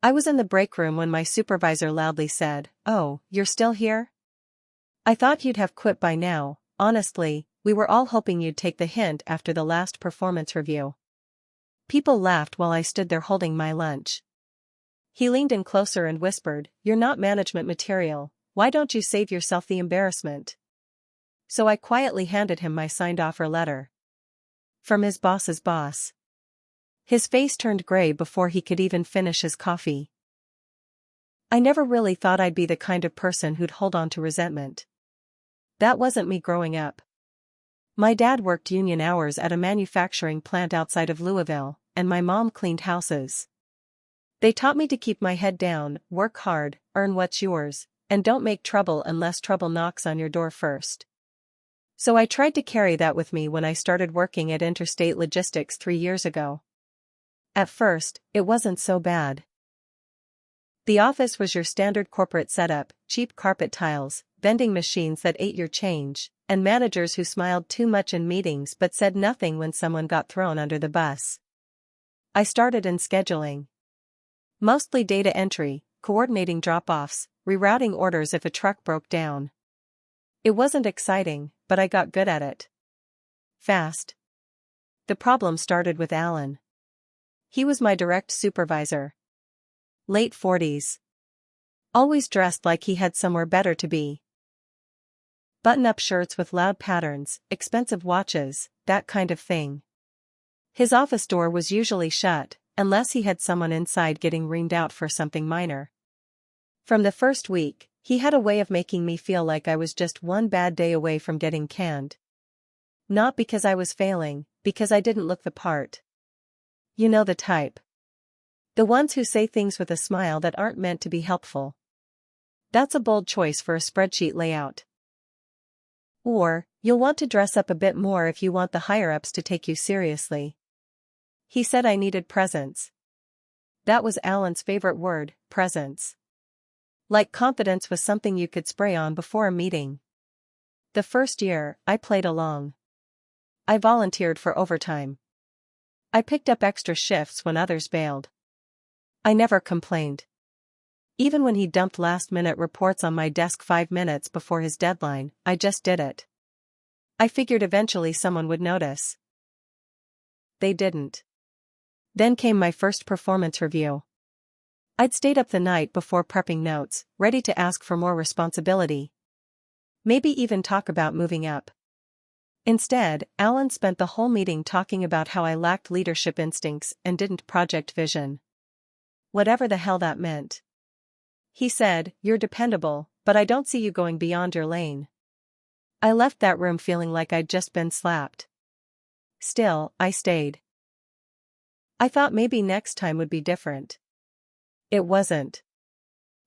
I was in the break room when my supervisor loudly said, "Oh, you're still here? I thought you'd have quit by now. Honestly, we were all hoping you'd take the hint after the last performance review." People laughed while I stood there holding my lunch. He leaned in closer and whispered, "You're not management material, why don't you save yourself the embarrassment?" So I quietly handed him my signed offer letter. From his boss's boss. His face turned gray before he could even finish his coffee. I never really thought I'd be the kind of person who'd hold on to resentment. That wasn't me growing up. My dad worked union hours at a manufacturing plant outside of Louisville, and my mom cleaned houses. They taught me to keep my head down, work hard, earn what's yours, and don't make trouble unless trouble knocks on your door first. So I tried to carry that with me when I started working at Interstate Logistics 3 years ago. At first, it wasn't so bad. The office was your standard corporate setup, cheap carpet tiles, vending machines that ate your change, and managers who smiled too much in meetings but said nothing when someone got thrown under the bus. I started in scheduling. Mostly data entry, coordinating drop-offs, rerouting orders if a truck broke down. It wasn't exciting, but I got good at it. Fast. The problem started with Alan. He was my direct supervisor. Late 40s. Always dressed like he had somewhere better to be. Button-up shirts with loud patterns, expensive watches, that kind of thing. His office door was usually shut, unless he had someone inside getting reamed out for something minor. From the first week, he had a way of making me feel like I was just one bad day away from getting canned. Not because I was failing, because I didn't look the part. You know the type. The ones who say things with a smile that aren't meant to be helpful. That's a bold choice for a spreadsheet layout. Or, you'll want to dress up a bit more if you want the higher-ups to take you seriously. He said I needed presence. That was Alan's favorite word, presence. Like confidence was something you could spray on before a meeting. The first year, I played along. I volunteered for overtime. I picked up extra shifts when others bailed. I never complained. Even when he dumped last-minute reports on my desk 5 minutes before his deadline, I just did it. I figured eventually someone would notice. They didn't. Then came my first performance review. I'd stayed up the night before prepping notes, ready to ask for more responsibility. Maybe even talk about moving up. Instead, Alan spent the whole meeting talking about how I lacked leadership instincts and didn't project vision. Whatever the hell that meant. He said, "You're dependable, but I don't see you going beyond your lane." I left that room feeling like I'd just been slapped. Still, I stayed. I thought maybe next time would be different. It wasn't.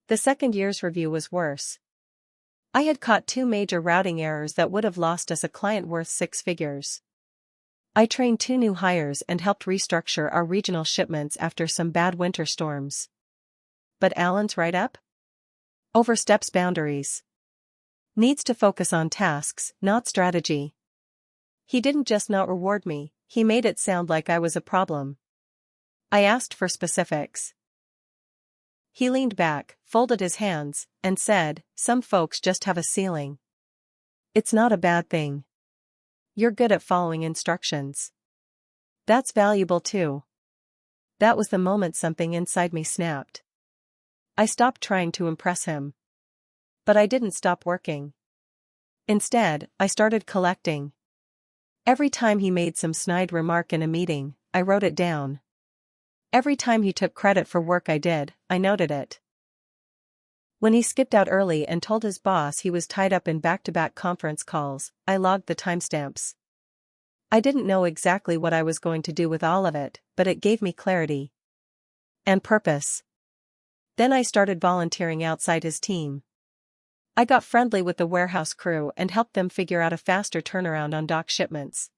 The second year's review was worse. I had caught 2 major routing errors that would have lost us a client worth 6 figures. I trained 2 new hires and helped restructure our regional shipments after some bad winter storms. But Alan's write-up? Oversteps boundaries. Needs to focus on tasks, not strategy. He didn't just not reward me, he made it sound like I was a problem. I asked for specifics. He leaned back, folded his hands, and said, "Some folks just have a ceiling. It's not a bad thing. You're good at following instructions. That's valuable too." That was the moment something inside me snapped. I stopped trying to impress him. But I didn't stop working. Instead, I started collecting. Every time he made some snide remark in a meeting, I wrote it down. Every time he took credit for work I did, I noted it. When he skipped out early and told his boss he was tied up in back-to-back conference calls, I logged the timestamps. I didn't know exactly what I was going to do with all of it, but it gave me clarity. And purpose. Then I started volunteering outside his team. I got friendly with the warehouse crew and helped them figure out a faster turnaround on dock shipments.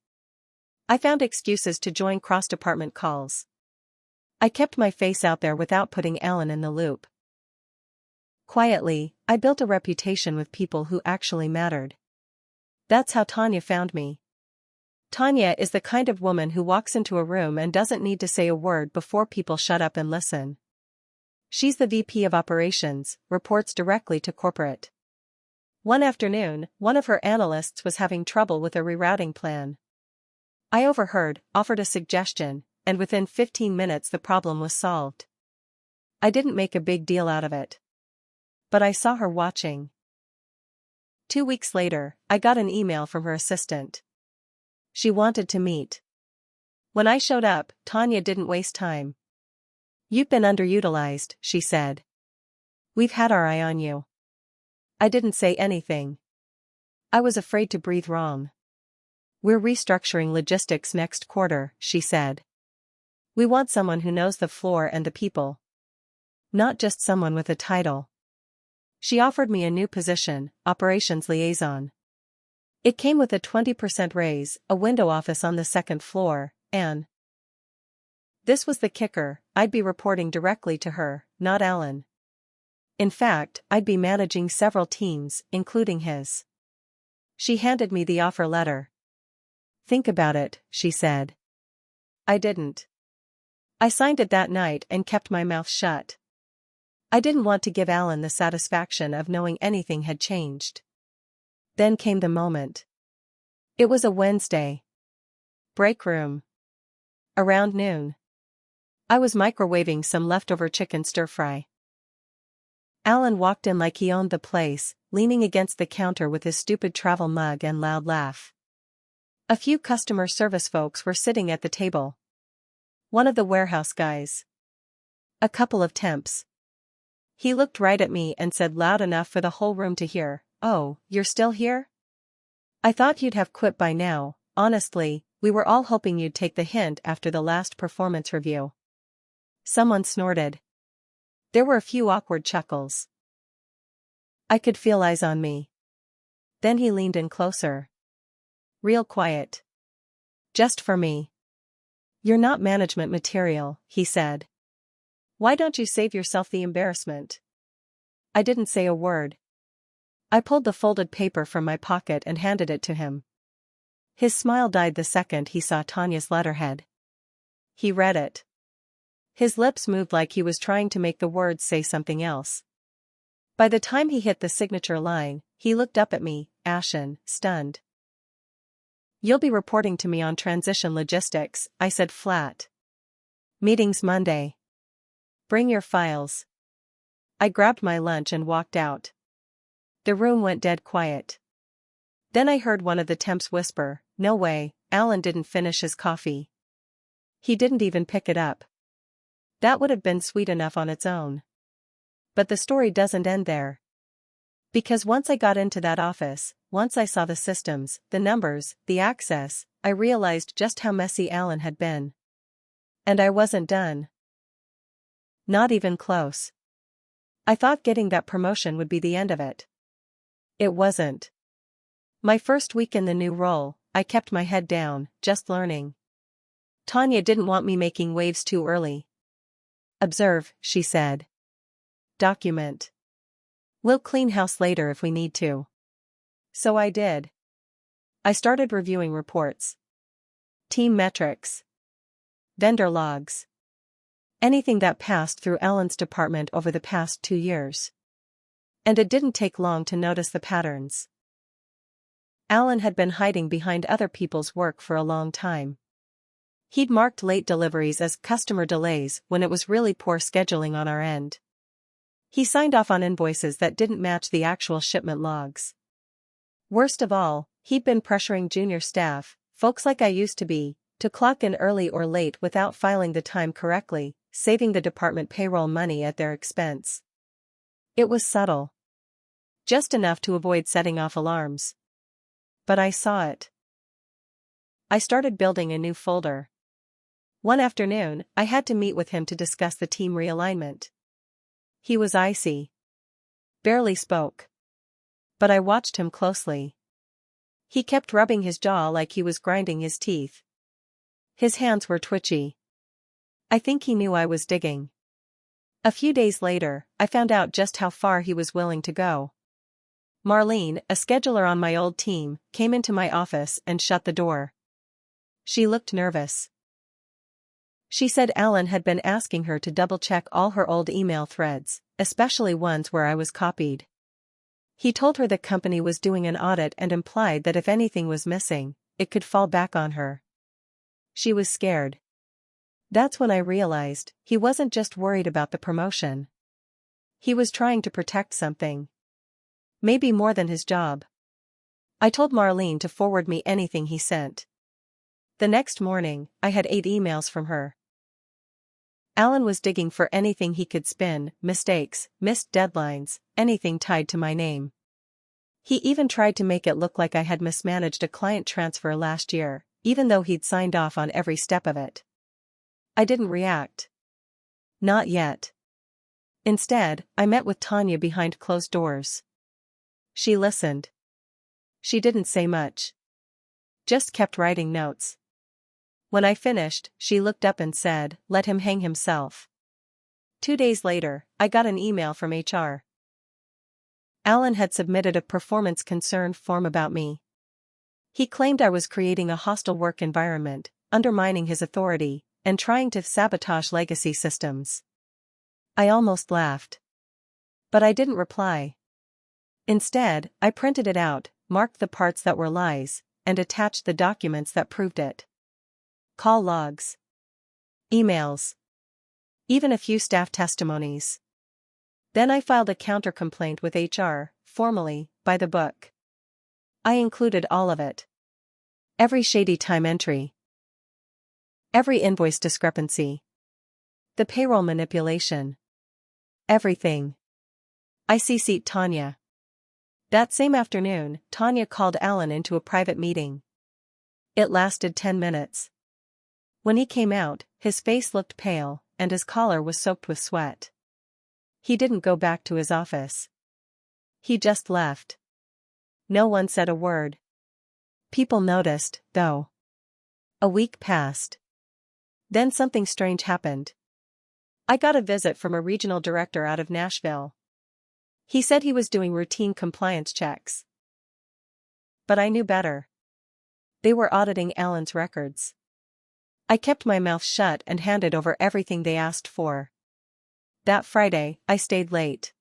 I found excuses to join cross-department calls. I kept my face out there without putting Alan in the loop. Quietly, I built a reputation with people who actually mattered. That's how Tanya found me. Tanya is the kind of woman who walks into a room and doesn't need to say a word before people shut up and listen. She's the VP of operations, reports directly to corporate. One afternoon, one of her analysts was having trouble with a rerouting plan. I overheard, offered a suggestion, and within 15 minutes the problem was solved. I didn't make a big deal out of it. But I saw her watching. 2 weeks later, I got an email from her assistant. She wanted to meet. When I showed up, Tanya didn't waste time. "You've been underutilized," she said. "We've had our eye on you." I didn't say anything. I was afraid to breathe wrong. "We're restructuring logistics next quarter," she said. "We want someone who knows the floor and the people. Not just someone with a title." She offered me a new position, operations liaison. It came with a 20% raise, a window office on the second floor, and this was the kicker, I'd be reporting directly to her, not Alan. In fact, I'd be managing several teams, including his. She handed me the offer letter. "Think about it," she said. I didn't. I signed it that night and kept my mouth shut. I didn't want to give Alan the satisfaction of knowing anything had changed. Then came the moment. It was a Wednesday. Break room. Around noon. I was microwaving some leftover chicken stir-fry. Alan walked in like he owned the place, leaning against the counter with his stupid travel mug and loud laugh. A few customer service folks were sitting at the table. One of the warehouse guys. A couple of temps. He looked right at me and said loud enough for the whole room to hear, "Oh, you're still here? I thought you'd have quit by now. Honestly, we were all hoping you'd take the hint after the last performance review." Someone snorted. There were a few awkward chuckles. I could feel eyes on me. Then he leaned in closer. Real quiet. "Just for me. You're not management material," he said. "Why don't you save yourself the embarrassment?" I didn't say a word. I pulled the folded paper from my pocket and handed it to him. His smile died the second he saw Tanya's letterhead. He read it. His lips moved like he was trying to make the words say something else. By the time he hit the signature line, he looked up at me, ashen, stunned. "You'll be reporting to me on transition logistics," I said flat. "Meetings Monday. Bring your files." I grabbed my lunch and walked out. The room went dead quiet. Then I heard one of the temps whisper, "No way, Alan didn't finish his coffee. He didn't even pick it up." That would have been sweet enough on its own. But the story doesn't end there. Because once I got into that office, once I saw the systems, the numbers, the access, I realized just how messy Alan had been. And I wasn't done. Not even close. I thought getting that promotion would be the end of it. It wasn't. My first week in the new role, I kept my head down, just learning. Tanya didn't want me making waves too early. "Observe," she said. "Document. We'll clean house later if we need to." So I did. I started reviewing reports. Team metrics. Vendor logs. Anything that passed through Alan's department over the past 2 years. And it didn't take long to notice the patterns. Alan had been hiding behind other people's work for a long time. He'd marked late deliveries as customer delays when it was really poor scheduling on our end. He signed off on invoices that didn't match the actual shipment logs. Worst of all, he'd been pressuring junior staff, folks like I used to be, to clock in early or late without filing the time correctly, saving the department payroll money at their expense. It was subtle. Just enough to avoid setting off alarms. But I saw it. I started building a new folder. One afternoon, I had to meet with him to discuss the team realignment. He was icy. Barely spoke. But I watched him closely. He kept rubbing his jaw like he was grinding his teeth. His hands were twitchy. I think he knew I was digging. A few days later, I found out just how far he was willing to go. Marlene, a scheduler on my old team, came into my office and shut the door. She looked nervous. She said Alan had been asking her to double-check all her old email threads, especially ones where I was copied. He told her the company was doing an audit and implied that if anything was missing, it could fall back on her. She was scared. That's when I realized he wasn't just worried about the promotion. He was trying to protect something. Maybe more than his job. I told Marlene to forward me anything he sent. The next morning, I had 8 emails from her. Alan was digging for anything he could spin, mistakes, missed deadlines, anything tied to my name. He even tried to make it look like I had mismanaged a client transfer last year, even though he'd signed off on every step of it. I didn't react. Not yet. Instead, I met with Tanya behind closed doors. She listened. She didn't say much. Just kept writing notes. When I finished, she looked up and said, "Let him hang himself." 2 days later, I got an email from HR. Alan had submitted a performance concern form about me. He claimed I was creating a hostile work environment, undermining his authority, and trying to sabotage legacy systems. I almost laughed. But I didn't reply. Instead, I printed it out, marked the parts that were lies, and attached the documents that proved it. Call logs. Emails. Even a few staff testimonies. Then I filed a counter-complaint with HR, formally, by the book. I included all of it. Every shady time entry. Every invoice discrepancy. The payroll manipulation. Everything. I CC'd Tanya. That same afternoon, Tanya called Alan into a private meeting. It lasted 10 minutes. When he came out, his face looked pale, and his collar was soaked with sweat. He didn't go back to his office. He just left. No one said a word. People noticed, though. A week passed. Then something strange happened. I got a visit from a regional director out of Nashville. He said he was doing routine compliance checks. But I knew better. They were auditing Alan's records. I kept my mouth shut and handed over everything they asked for. That Friday, I stayed late.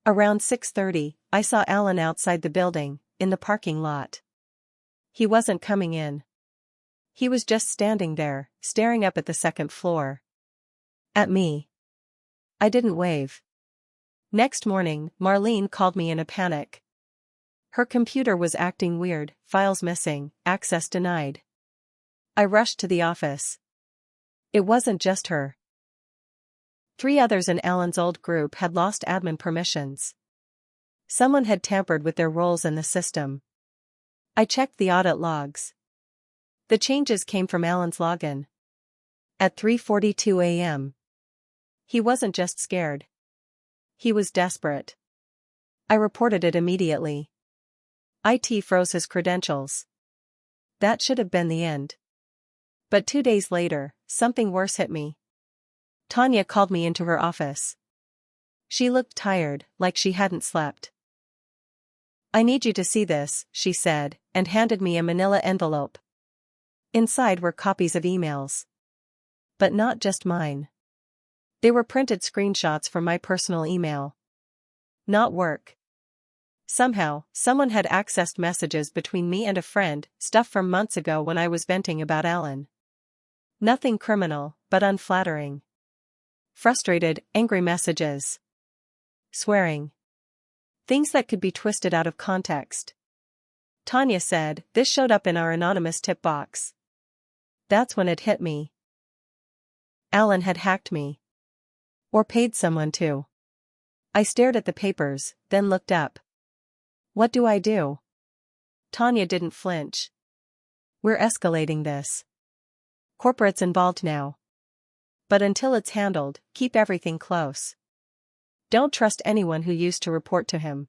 Around 6:30, I saw Alan outside the building, in the parking lot. He wasn't coming in. He was just standing there, staring up at the second floor. At me. I didn't wave. Next morning, Marlene called me in a panic. Her computer was acting weird, files missing, access denied. I rushed to the office. It wasn't just her. 3 others in Alan's old group had lost admin permissions. Someone had tampered with their roles in the system. I checked the audit logs. The changes came from Alan's login. At 3:42 a.m. He wasn't just scared. He was desperate. I reported it immediately. IT froze his credentials. That should have been the end. But 2 days later, something worse hit me. Tanya called me into her office. She looked tired, like she hadn't slept. "I need you to see this," she said, and handed me a manila envelope. Inside were copies of emails. But not just mine. They were printed screenshots from my personal email. Not work. Somehow, someone had accessed messages between me and a friend, stuff from months ago when I was venting about Alan. Nothing criminal, but unflattering. Frustrated, angry messages. Swearing. Things that could be twisted out of context. Tanya said, "This showed up in our anonymous tip box." That's when it hit me. Alan had hacked me. Or paid someone to. I stared at the papers, then looked up. What do I do? Tanya didn't flinch. We're escalating this. Corporate's involved now. But until it's handled, keep everything close. Don't trust anyone who used to report to him.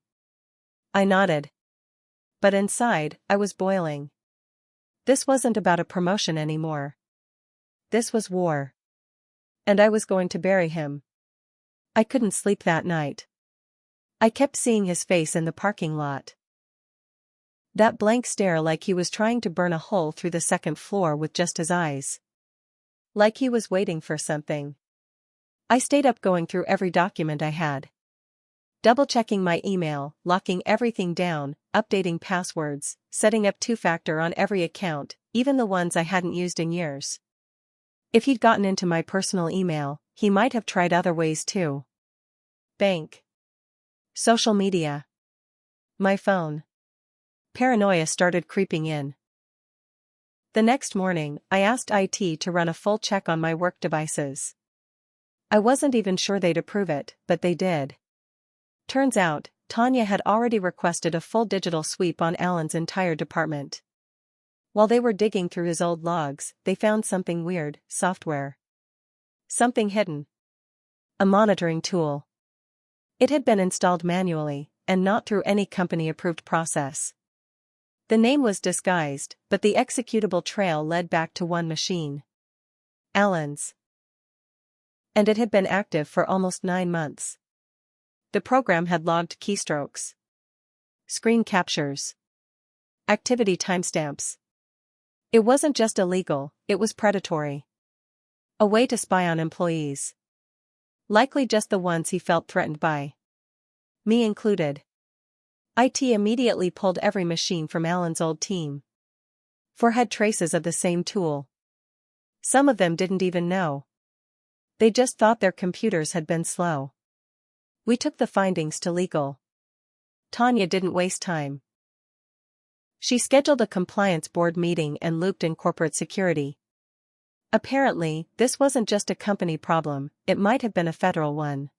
I nodded. But inside, I was boiling. This wasn't about a promotion anymore. This was war. And I was going to bury him. I couldn't sleep that night. I kept seeing his face in the parking lot. That blank stare like he was trying to burn a hole through the second floor with just his eyes. Like he was waiting for something. I stayed up going through every document I had. Double-checking my email, locking everything down, updating passwords, setting up two-factor on every account, even the ones I hadn't used in years. If he'd gotten into my personal email, he might have tried other ways too. Bank. Social media. My phone. Paranoia started creeping in. The next morning, I asked IT to run a full check on my work devices. I wasn't even sure they'd approve it, but they did. Turns out, Tanya had already requested a full digital sweep on Alan's entire department. While they were digging through his old logs, they found something weird: software. Something hidden. A monitoring tool. It had been installed manually, and not through any company-approved process. The name was disguised, but the executable trail led back to one machine. Alan's. And it had been active for almost 9 months. The program had logged keystrokes, screen captures, activity timestamps. It wasn't just illegal, it was predatory. A way to spy on employees. Likely just the ones he felt threatened by. Me included. IT immediately pulled every machine from Alan's old team. 4 had traces of the same tool. Some of them didn't even know. They just thought their computers had been slow. We took the findings to legal. Tanya didn't waste time. She scheduled a compliance board meeting and looped in corporate security. Apparently, this wasn't just a company problem, it might have been a federal one.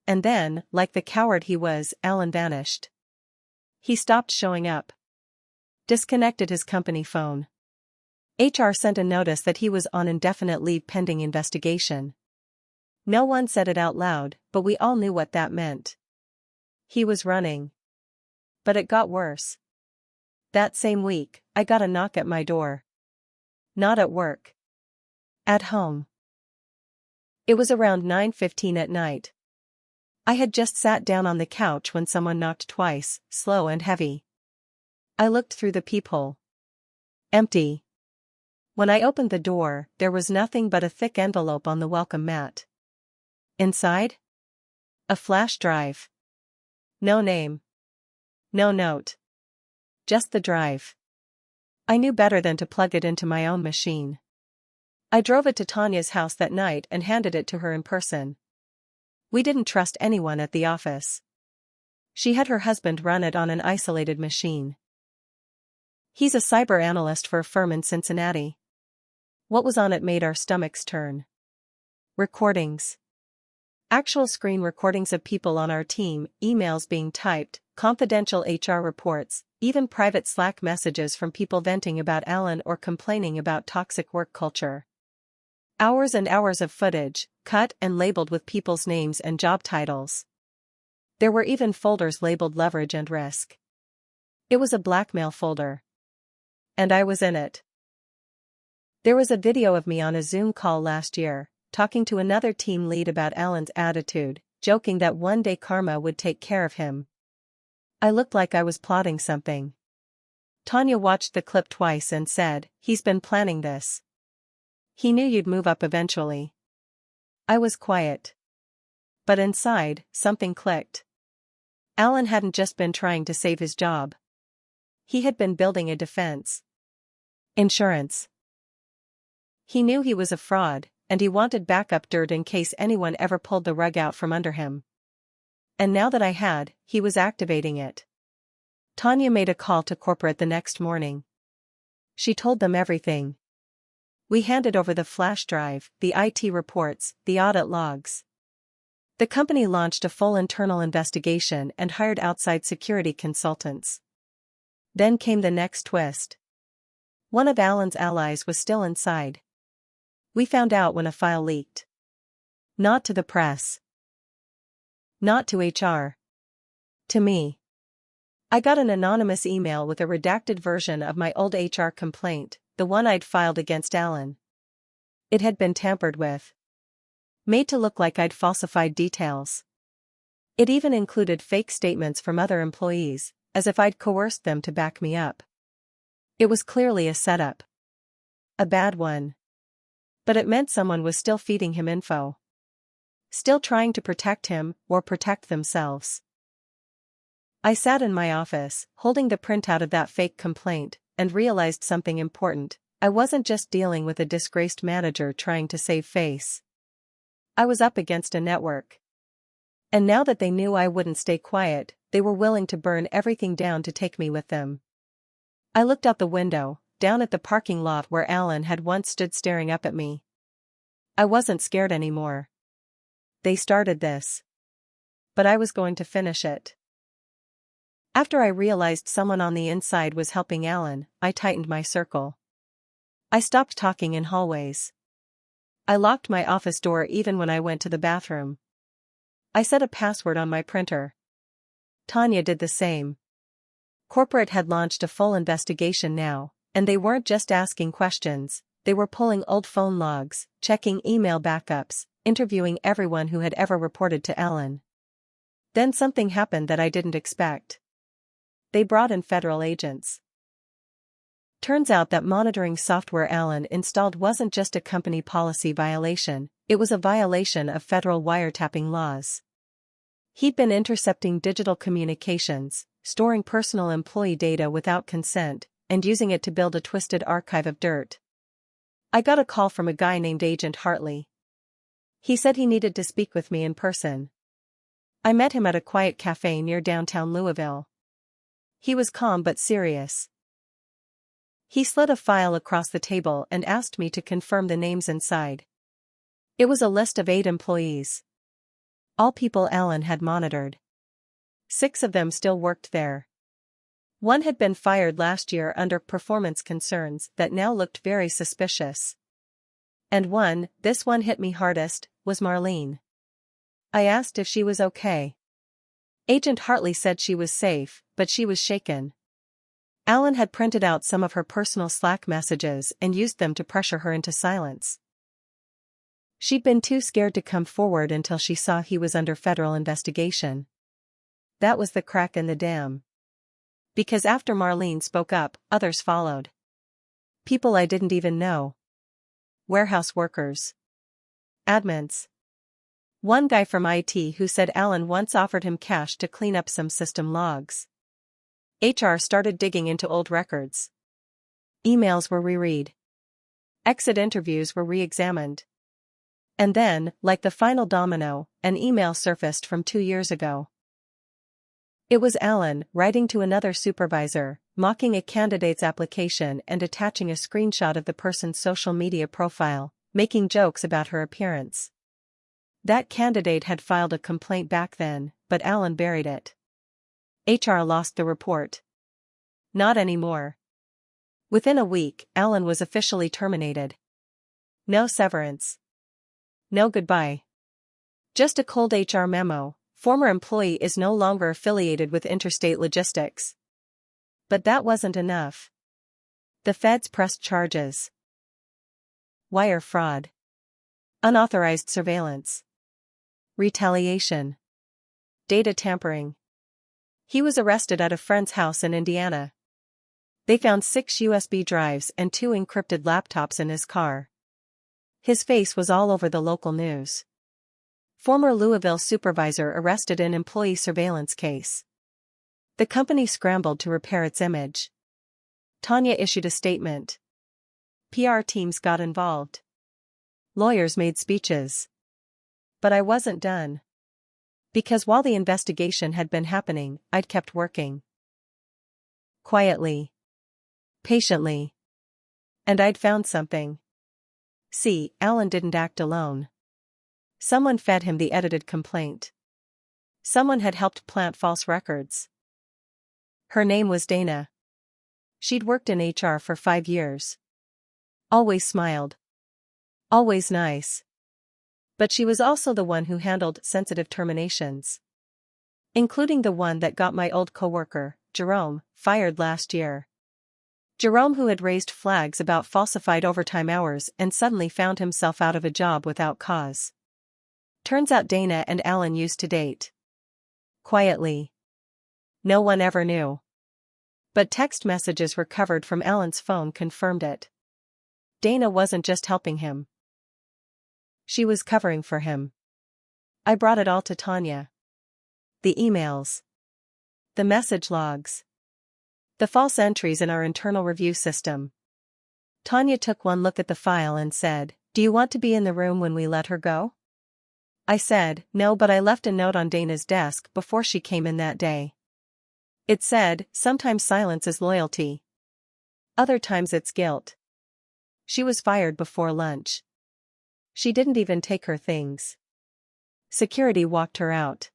And then, like the coward he was, Alan vanished. He stopped showing up. Disconnected his company phone. HR sent a notice that he was on indefinite leave pending investigation. No one said it out loud, but we all knew what that meant. He was running. But it got worse. That same week, I got a knock at my door. Not at work. At home. It was around 9:15 at night. I had just sat down on the couch when someone knocked twice, slow and heavy. I looked through the peephole. Empty. When I opened the door, there was nothing but a thick envelope on the welcome mat. Inside? A flash drive. No name. No note. Just the drive. I knew better than to plug it into my own machine. I drove it to Tanya's house that night and handed it to her in person. We didn't trust anyone at the office. She had her husband run it on an isolated machine. He's a cyber analyst for a firm in Cincinnati. What was on it made our stomachs turn. Recordings. Actual screen recordings of people on our team, emails being typed, confidential HR reports, even private Slack messages from people venting about Alan or complaining about toxic work culture. Hours and hours of footage, cut and labeled with people's names and job titles. There were even folders labeled leverage and risk. It was a blackmail folder. And I was in it. There was a video of me on a Zoom call last year, talking to another team lead about Alan's attitude, joking that one day karma would take care of him. I looked like I was plotting something. Tanya watched the clip twice and said, "He's been planning this. He knew you'd move up eventually." I was quiet. But inside, something clicked. Alan hadn't just been trying to save his job. He had been building a defense. Insurance. He knew he was a fraud, and he wanted backup dirt in case anyone ever pulled the rug out from under him. And now that I had, he was activating it. Tanya made a call to corporate the next morning. She told them everything. We handed over the flash drive, the IT reports, the audit logs. The company launched a full internal investigation and hired outside security consultants. Then came the next twist. One of Alan's allies was still inside. We found out when a file leaked. Not to the press. Not to HR. To me. I got an anonymous email with a redacted version of my old HR complaint, the one I'd filed against Alan. It had been tampered with. Made to look like I'd falsified details. It even included fake statements from other employees, as if I'd coerced them to back me up. It was clearly a setup. A bad one. But it meant someone was still feeding him info. Still trying to protect him, or protect themselves. I sat in my office, holding the printout of that fake complaint, and realized something important. I wasn't just dealing with a disgraced manager trying to save face. I was up against a network. And now that they knew I wouldn't stay quiet, they were willing to burn everything down to take me with them. I looked out the window, down at the parking lot where Alan had once stood staring up at me. I wasn't scared anymore. They started this. But I was going to finish it. After I realized someone on the inside was helping Alan, I tightened my circle. I stopped talking in hallways. I locked my office door even when I went to the bathroom. I set a password on my printer. Tanya did the same. Corporate had launched a full investigation now, and they weren't just asking questions, they were pulling old phone logs, checking email backups, interviewing everyone who had ever reported to Alan. Then something happened that I didn't expect. They brought in federal agents. Turns out that monitoring software Alan installed wasn't just a company policy violation, it was a violation of federal wiretapping laws. He'd been intercepting digital communications, storing personal employee data without consent, and using it to build a twisted archive of dirt. I got a call from a guy named Agent Hartley. He said he needed to speak with me in person. I met him at a quiet cafe near downtown Louisville. He was calm but serious. He slid a file across the table and asked me to confirm the names inside. It was a list of 8 employees. All people Alan had monitored. 6 of them still worked there. 1 had been fired last year under performance concerns that now looked very suspicious. And this one hit me hardest, was Marlene. I asked if she was okay. Agent Hartley said she was safe, but she was shaken. Alan had printed out some of her personal Slack messages and used them to pressure her into silence. She'd been too scared to come forward until she saw he was under federal investigation. That was the crack in the dam. Because after Marlene spoke up, others followed. People I didn't even know. Warehouse workers. Admins. One guy from IT who said Alan once offered him cash to clean up some system logs. HR started digging into old records. Emails were reread. Exit interviews were re-examined. And then, like the final domino, an email surfaced from 2 years ago. It was Alan, writing to another supervisor, mocking a candidate's application and attaching a screenshot of the person's social media profile, making jokes about her appearance. That candidate had filed a complaint back then, but Alan buried it. HR lost the report. Not anymore. Within a week, Alan was officially terminated. No severance. No goodbye. Just a cold HR memo. Former employee is no longer affiliated with Interstate Logistics. But that wasn't enough. The feds pressed charges. Wire fraud. Unauthorized surveillance. Retaliation. Data tampering. He was arrested at a friend's house in Indiana. They found 6 USB drives and 2 encrypted laptops in his car. His face was all over the local news. Former Louisville supervisor arrested in employee surveillance case. The company scrambled to repair its image. Tanya issued a statement. PR teams got involved. Lawyers made speeches. But I wasn't done. Because while the investigation had been happening, I'd kept working. Quietly. Patiently. And I'd found something. See, Alan didn't act alone. Someone fed him the edited complaint. Someone had helped plant false records. Her name was Dana. She'd worked in HR for 5 years. Always smiled. Always nice. But she was also the one who handled sensitive terminations. Including the one that got my old coworker, Jerome, fired last year. Jerome, who had raised flags about falsified overtime hours and suddenly found himself out of a job without cause. Turns out Dana and Alan used to date. Quietly. No one ever knew. But text messages recovered from Alan's phone confirmed it. Dana wasn't just helping him. She was covering for him. I brought it all to Tanya. The emails. The message logs. The false entries in our internal review system. Tanya took one look at the file and said, "Do you want to be in the room when we let her go?" I said, "No, but I left a note on Dana's desk before she came in that day. It said, sometimes silence is loyalty. Other times it's guilt." She was fired before lunch. She didn't even take her things. Security walked her out.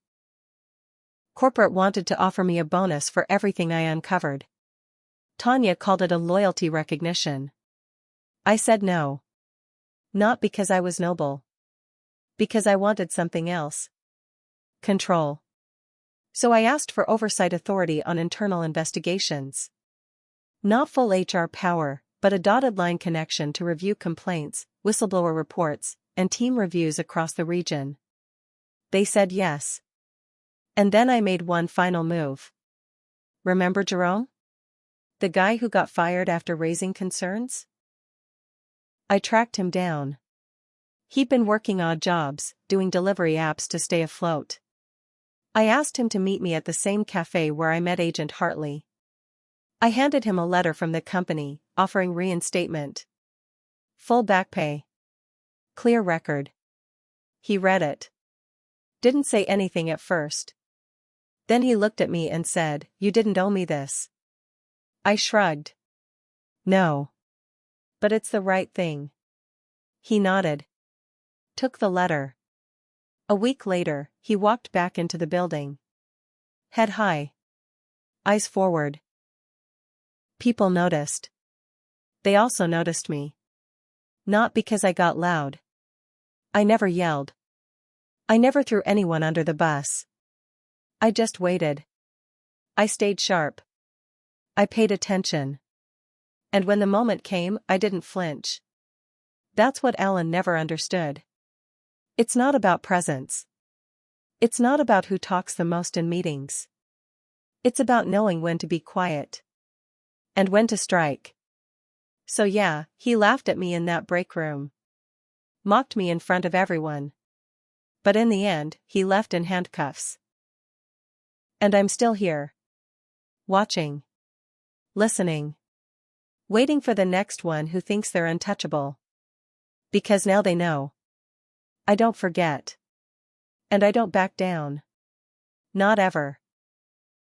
Corporate wanted to offer me a bonus for everything I uncovered. Tanya called it a loyalty recognition. I said no. Not because I was noble. Because I wanted something else. Control. So I asked for oversight authority on internal investigations. Not full HR power, but a dotted line connection to review complaints, whistleblower reports, and team reviews across the region. They said yes. And then I made one final move. Remember Jerome? The guy who got fired after raising concerns? I tracked him down. He'd been working odd jobs, doing delivery apps to stay afloat. I asked him to meet me at the same cafe where I met Agent Hartley. I handed him a letter from the company, offering reinstatement. Full back pay. Clear record. He read it. Didn't say anything at first. Then he looked at me and said, "You didn't owe me this." I shrugged. "No. But it's the right thing." He nodded. Took the letter. A week later, he walked back into the building. Head high. Eyes forward. People noticed. They also noticed me. Not because I got loud. I never yelled. I never threw anyone under the bus. I just waited. I stayed sharp. I paid attention. And when the moment came, I didn't flinch. That's what Ellen never understood. It's not about presence. It's not about who talks the most in meetings. It's about knowing when to be quiet. And when to strike. So yeah, he laughed at me in that break room. Mocked me in front of everyone. But in the end, he left in handcuffs. And I'm still here. Watching. Listening. Waiting for the next one who thinks they're untouchable. Because now they know. I don't forget. And I don't back down. Not ever.